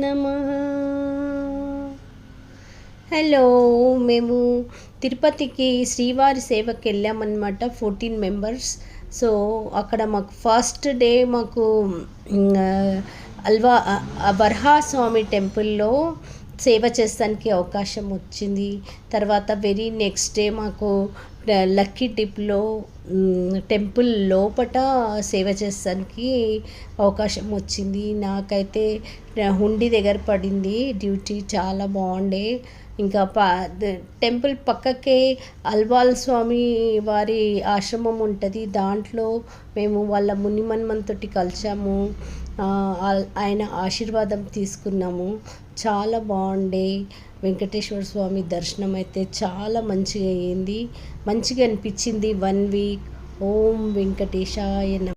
నమః. హలో, మేము తిరుపతికి శ్రీవారి సేవకి వెళ్ళామన్నమాట, 14 మెంబర్స్. సో అక్కడ మాకు ఫస్ట్ డే మాకు వరహాస్వామి టెంపుల్లో సేవ చేస్తానికి అవకాశం వచ్చింది. తర్వాత వెరీ నెక్స్ట్ డే మాకు లక్కీ టిప్లో టెంపుల్ లోపట సేవ చేస్తానికి అవకాశం వచ్చింది. నాకైతే హుండీ దగ్గర పడింది డ్యూటీ, చాలా బాగుండే. ఇంకా టెంపుల్ పక్కకే అల్వాల్ స్వామి వారి ఆశ్రమం ఉంటుంది, దాంట్లో మేము వాళ్ళ మునిమన్మంతోటి కలిసాము, ఆయన ఆశీర్వాదం తీసుకున్నాము. చాలా బాగుండే. వెంకటేశ్వర స్వామి దర్శనం అయితే చాలా మంచిగా అయ్యింది, మంచిగా అనిపించింది. 1 వీక్. ఓం వెంకటేశాయ నమః.